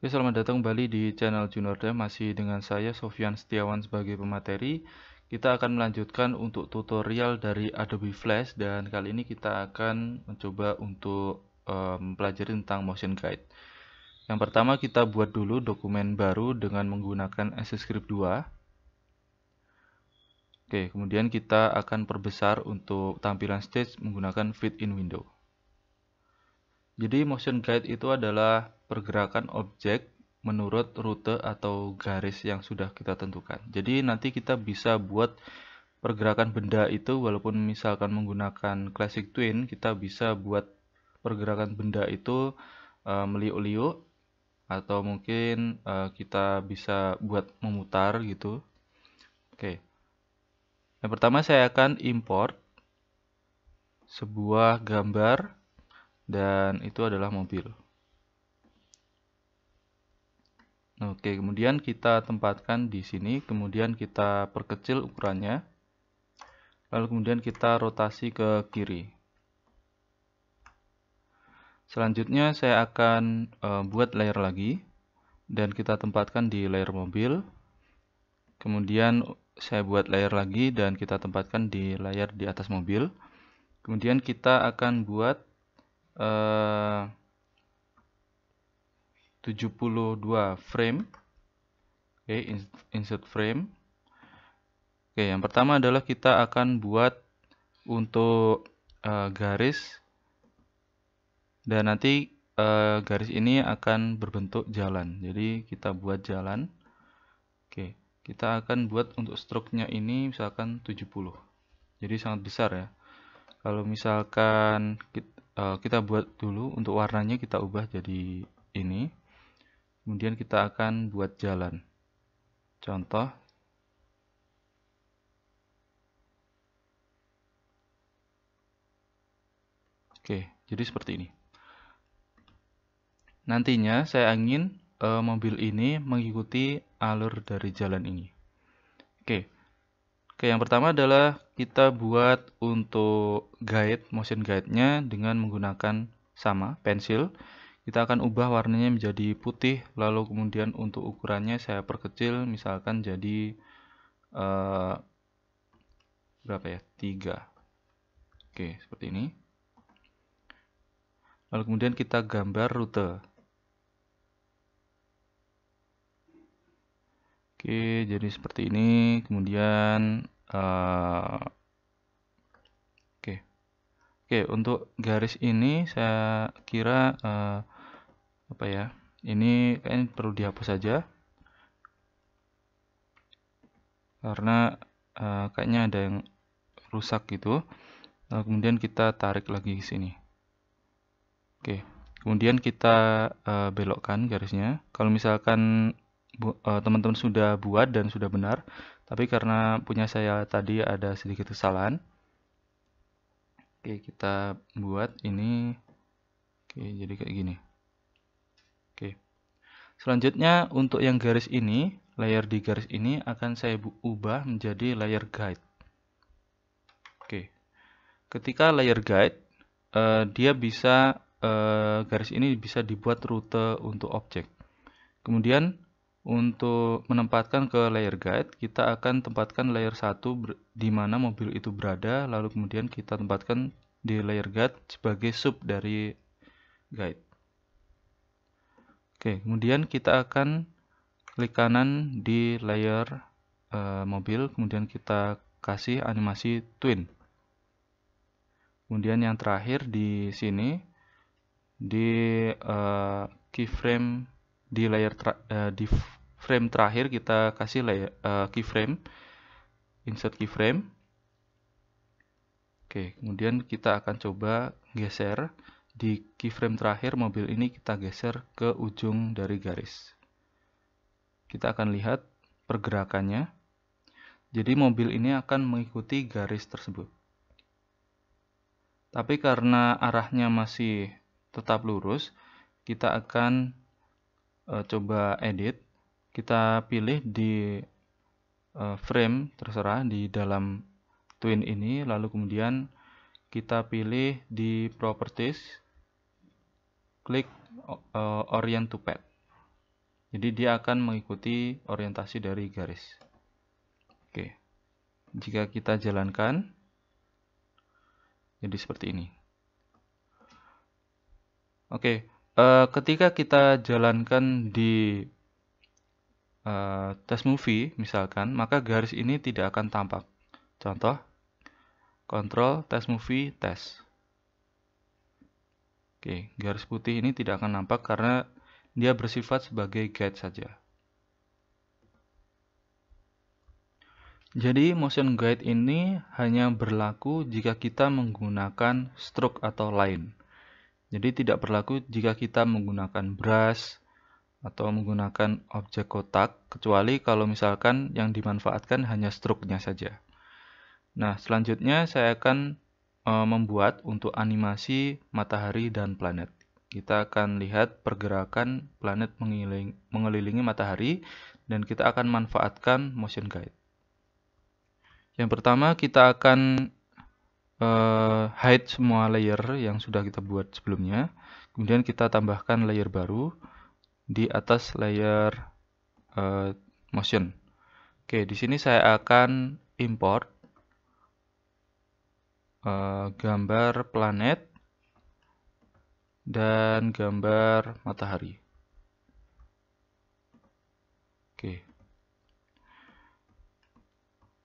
Oke, selamat datang kembali di channel Junior Dev. Masih dengan saya Sofyan Setiawan sebagai pemateri. Kita akan melanjutkan untuk tutorial dari Adobe Flash dan kali ini kita akan mencoba untuk mempelajari tentang motion guide. Yang pertama kita buat dulu dokumen baru dengan menggunakan ActionScript 2. Oke, kemudian kita akan perbesar untuk tampilan stage menggunakan fit in window. Jadi motion guide itu adalah pergerakan objek menurut rute atau garis yang sudah kita tentukan. Jadi nanti kita bisa buat pergerakan benda itu walaupun misalkan menggunakan Classic Twin, kita bisa buat pergerakan benda itu meliuk-liuk atau mungkin kita bisa buat memutar gitu. Oke. Yang pertama saya akan import sebuah gambar dan itu adalah mobil. Oke, kemudian kita tempatkan di sini, kemudian kita perkecil ukurannya, lalu kemudian kita rotasi ke kiri. Selanjutnya saya akan buat layer lagi, dan kita tempatkan di layer mobil. Kemudian saya buat layer lagi, dan kita tempatkan di layar di atas mobil. Kemudian kita akan buat 72 frame. Oke, insert frame. Oke, yang pertama adalah kita akan buat untuk garis dan nanti garis ini akan berbentuk jalan. Jadi kita buat jalan. Oke, kita akan buat untuk stroke-nya ini misalkan 70. Jadi sangat besar ya. Kalau misalkan kita buat dulu untuk warnanya kita ubah jadi ini. Kemudian kita akan buat jalan. Contoh. Oke, jadi seperti ini. Nantinya saya ingin mobil ini mengikuti alur dari jalan ini. Oke, yang pertama adalah kita buat untuk guide, motion guide-nya dengan menggunakan sama, pensil. Kita akan ubah warnanya menjadi putih, lalu kemudian untuk ukurannya saya perkecil, misalkan jadi berapa ya? 3. Oke, seperti ini. Lalu kemudian kita gambar rute. Oke, jadi seperti ini. Kemudian oke, untuk garis ini saya kira apa ya? Ini kayaknya perlu dihapus saja karena kayaknya ada yang rusak gitu. Lalu kemudian kita tarik lagi ke sini. Oke, kemudian kita belokkan garisnya. Kalau misalkan teman-teman sudah buat dan sudah benar, tapi karena punya saya tadi ada sedikit kesalahan. Oke, kita buat ini. Oke, jadi kayak gini. Oke. Selanjutnya untuk yang garis ini, layer di garis ini akan saya ubah menjadi layer guide. Oke. Ketika layer guide, dia bisa garis ini bisa dibuat rute untuk objek. Kemudian untuk menempatkan ke layer guide, kita akan tempatkan layer 1 di mana mobil itu berada, lalu kemudian kita tempatkan di layer guide sebagai sub dari guide. Oke, kemudian kita akan klik kanan di layer mobil, kemudian kita kasih animasi twin. Kemudian yang terakhir di sini di keyframe di layer di frame terakhir kita kasih layer keyframe, insert keyframe. Oke, kemudian kita akan coba geser di keyframe terakhir mobil ini, kita geser ke ujung dari garis. Kita akan lihat pergerakannya. Jadi mobil ini akan mengikuti garis tersebut. Tapi karena arahnya masih tetap lurus, kita akan coba edit. Kita pilih di frame, terserah di dalam twin ini, lalu kemudian kita pilih di properties, klik orient to path. Jadi dia akan mengikuti orientasi dari garis. Oke. Jika kita jalankan, jadi seperti ini. Oke. Ketika kita jalankan di test movie misalkan, maka garis ini tidak akan tampak. Contoh, Ctrl test movie test. Oke, garis putih ini tidak akan nampak karena dia bersifat sebagai guide saja. Jadi motion guide ini hanya berlaku jika kita menggunakan stroke atau line. Jadi tidak berlaku jika kita menggunakan brush atau menggunakan objek kotak, kecuali kalau misalkan yang dimanfaatkan hanya stroke-nya saja. Nah, selanjutnya saya akan membuat untuk animasi matahari dan planet. Kita akan lihat pergerakan planet mengelilingi matahari dan kita akan manfaatkan motion guide. Yang pertama kita akan hide semua layer yang sudah kita buat sebelumnya. Kemudian kita tambahkan layer baru di atas layer motion. Oke, di sini saya akan import gambar planet dan gambar matahari. Oke.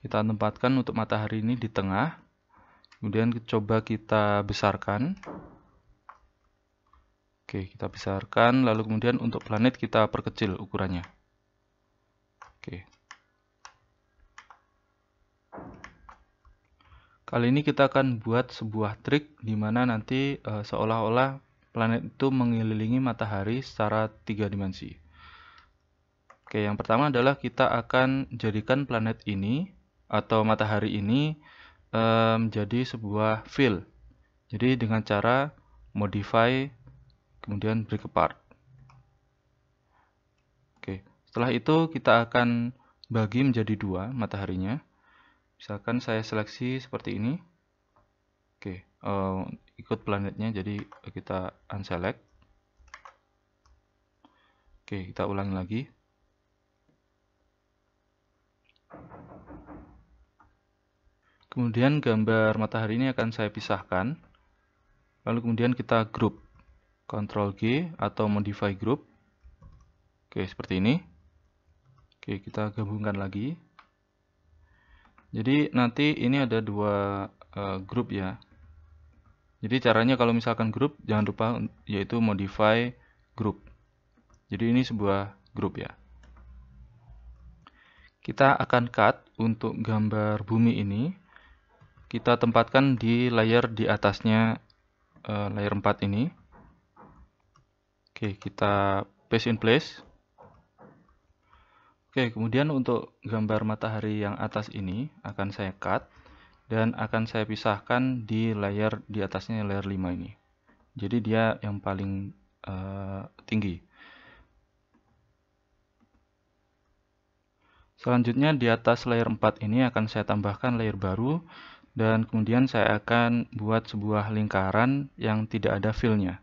Kita tempatkan untuk matahari ini di tengah. Kemudian coba kita besarkan. Oke, kita besarkan. Lalu kemudian untuk planet kita perkecil ukurannya. Oke. Kali ini kita akan buat sebuah trik di mana nanti seolah-olah planet itu mengelilingi matahari secara 3 dimensi. Oke, yang pertama adalah kita akan jadikan planet ini atau matahari ini menjadi sebuah fill. Jadi dengan cara modify kemudian break apart. Oke, setelah itu kita akan bagi menjadi 2 mataharinya. Misalkan saya seleksi seperti ini. Oke, ikut planetnya, jadi kita unselect. Oke, kita ulangi lagi. Kemudian gambar matahari ini akan saya pisahkan. Lalu kemudian kita group. Ctrl G atau modify group. Oke, seperti ini. Oke, kita gabungkan lagi. Jadi nanti ini ada 2 grup ya. Jadi caranya kalau misalkan grup, jangan lupa yaitu modify group. Jadi ini sebuah grup ya. Kita akan cut untuk gambar bumi ini. Kita tempatkan di layer di atasnya layer 4 ini. Oke, kita paste in place. Oke, kemudian untuk gambar matahari yang atas ini akan saya cut dan akan saya pisahkan di layer di atasnya layer 5 ini. Jadi dia yang paling tinggi. Selanjutnya di atas layer 4 ini akan saya tambahkan layer baru dan kemudian saya akan buat sebuah lingkaran yang tidak ada fill-nya.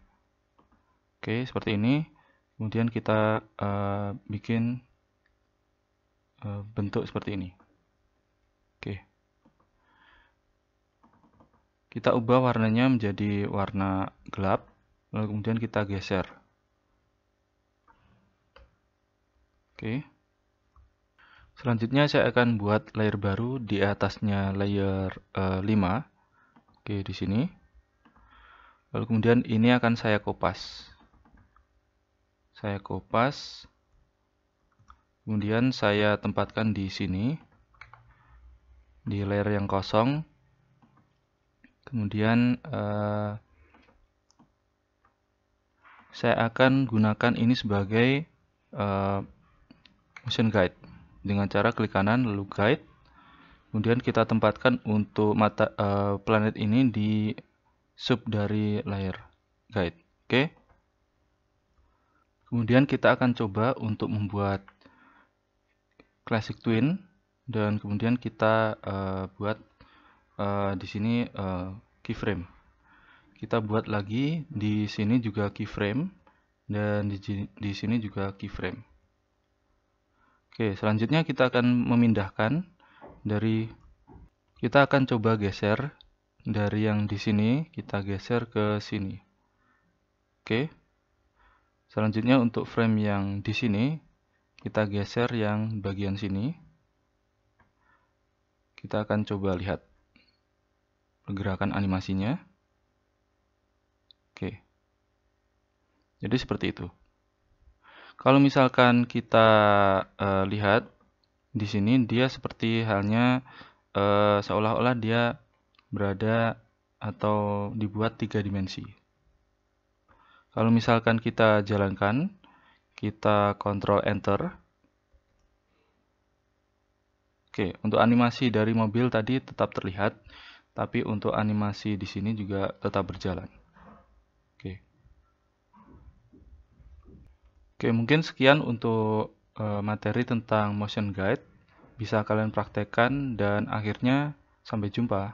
Oke, seperti ini. Kemudian kita bikin bentuk seperti ini. Oke. Kita ubah warnanya menjadi warna gelap, lalu kemudian kita geser. Oke. Selanjutnya saya akan buat layer baru di atasnya layer 5. Oke, di sini. Lalu kemudian ini akan saya kopas. Saya kopas. Kemudian saya tempatkan di sini, di layer yang kosong. Kemudian saya akan gunakan ini sebagai motion guide. Dengan cara klik kanan lalu guide. Kemudian kita tempatkan untuk planet ini di sub dari layer guide. Oke. Kemudian kita akan coba untuk membuat classic twin dan kemudian kita buat di sini keyframe. Kita buat lagi di sini juga keyframe dan di sini juga keyframe. Oke, selanjutnya kita akan memindahkan kita akan coba geser dari yang di sini, kita geser ke sini. Oke. Selanjutnya untuk frame yang di sini, kita geser yang bagian sini. Kita akan coba lihat pergerakan animasinya. Oke. Jadi seperti itu. Kalau misalkan kita lihat di sini, dia seperti halnya seolah-olah dia berada atau dibuat 3 dimensi. Kalau misalkan kita jalankan, kita Ctrl Enter. Oke, untuk animasi dari mobil tadi tetap terlihat, tapi untuk animasi di sini juga tetap berjalan. Oke. Oke, mungkin sekian untuk materi tentang motion guide. Bisa kalian praktekkan dan akhirnya sampai jumpa.